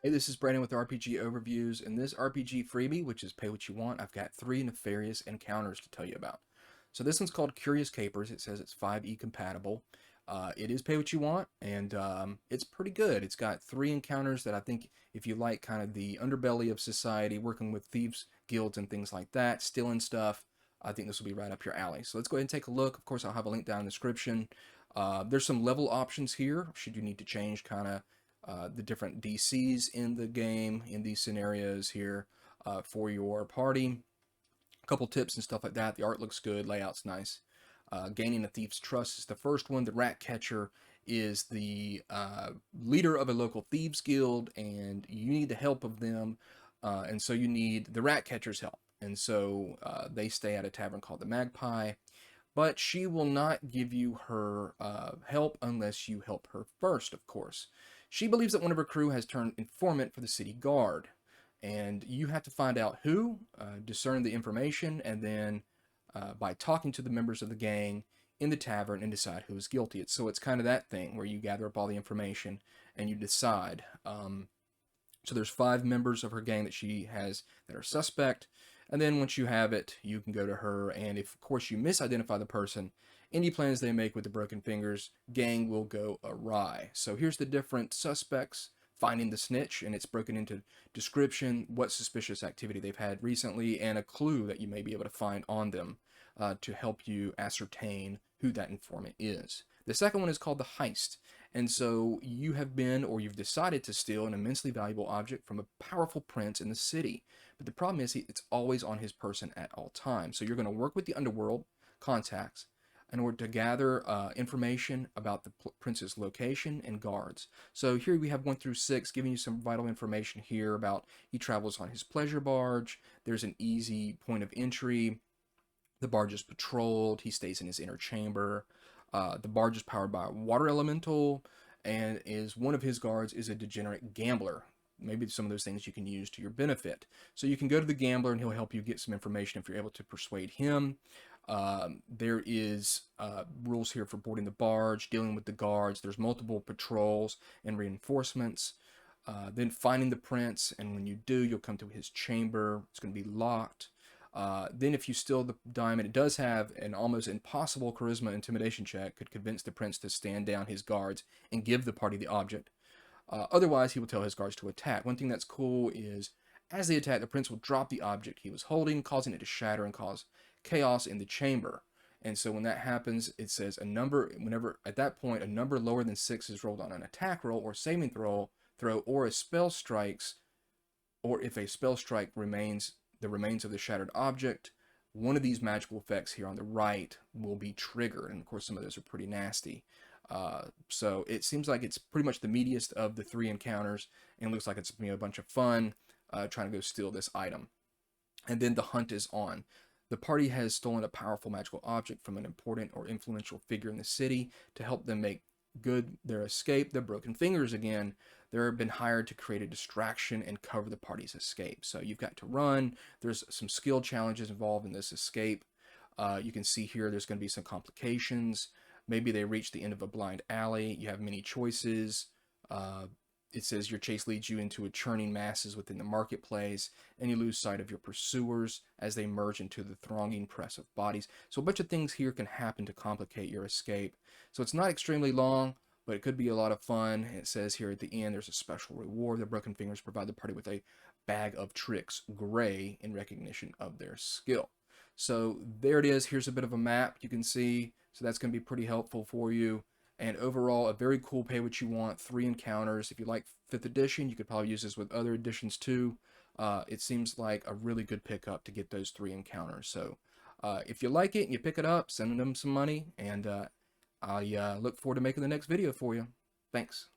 Hey, this is Brandon with RPG Overviews. In this RPG freebie, which is pay what you want, I've got 3 nefarious encounters to tell you about. So this one's called Curious Capers. It says it's 5e compatible. It is pay what you want, and it's pretty good. It's got 3 encounters that I think if you like kind of the underbelly of society, working with thieves guilds and things like that, stealing stuff, I think this will be right up your alley. So let's go ahead and take a look. Of course, I'll have a link down in the description. There's some level options here, should you need to change kind of the different DCs in the game, in these scenarios here for your party. A couple tips and stuff like that. The art looks good, layout's nice. Gaining a Thieves Trust is the first one. The Rat Catcher is the leader of a local thieves guild, and you need the help of them. And so you need the Rat Catcher's help. And so they stay at a tavern called the Magpie, but she will not give you her help unless you help her first, of course. She believes that one of her crew has turned informant for the city guard, and you have to find out who, discern the information, and then by talking to the members of the gang in the tavern and decide who is guilty. So it's kind of that thing where you gather up all the information and you decide. So there's 5 members of her gang that she has that are suspect. And then once you have it, you can go to her. And if, of course, you misidentify the person, any plans they make with the broken fingers, gang will go awry. So here's the different suspects. Finding the snitch, and it's broken into description, what suspicious activity they've had recently, and a clue that you may be able to find on them to help you ascertain who that informant is. The second one is called the Heist. And so you have been, or you've decided to steal an immensely valuable object from a powerful prince in the city. But the problem is it's always on his person at all times. So you're going to work with the underworld contacts in order to gather information about the prince's location and guards. So here we have 1 through 6 giving you some vital information here about he travels on his pleasure barge. There's an easy point of entry. The barge is patrolled. He stays in his inner chamber. The barge is powered by a water elemental, and is one of his guards is a degenerate gambler. Maybe some of those things you can use to your benefit. So you can go to the gambler and he'll help you get some information if you're able to persuade him. There is rules here for boarding the barge, dealing with the guards. There's multiple patrols and reinforcements. Then finding the prince, and when you do, you'll come to his chamber. It's going to be locked. Then if you steal the diamond, it does have an almost impossible charisma intimidation check, could convince the prince to stand down his guards and give the party the object. Otherwise, he will tell his guards to attack. One thing that's cool is as they attack, the prince will drop the object he was holding, causing it to shatter and cause chaos in the chamber. And so when that happens, it says a number, whenever at that point, a number lower than 6 is rolled on an attack roll or saving throw, or a spell strikes, or if a spell strike remains the remains of the shattered object, one of these magical effects here on the right will be triggered. And of course, some of those are pretty nasty. So it seems like it's pretty much the meatiest of the 3 encounters, and it looks like it's going to be a bunch of fun trying to go steal this item. And then the hunt is on. The party has stolen a powerful magical object from an important or influential figure in the city to help them make good their escape. Their broken fingers again. They've been hired to create a distraction and cover the party's escape. So you've got to run. There's some skill challenges involved in this escape. You can see here there's going to be some complications. Maybe they reach the end of a blind alley. You have many choices. It says your chase leads you into a churning masses within the marketplace, and you lose sight of your pursuers as they merge into the thronging press of bodies. So a bunch of things here can happen to complicate your escape. So it's not extremely long, but it could be a lot of fun. It says here at the end there's a special reward. The broken fingers provide the party with a bag of tricks, gray, in recognition of their skill. So there it is. Here's a bit of a map you can see. So that's going to be pretty helpful for you. And overall, a very cool pay what you want, 3 encounters. If you like 5th edition, you could probably use this with other editions too. It seems like a really good pickup to get those 3 encounters. So if you like it and you pick it up, send them some money, and I look forward to making the next video for you. Thanks.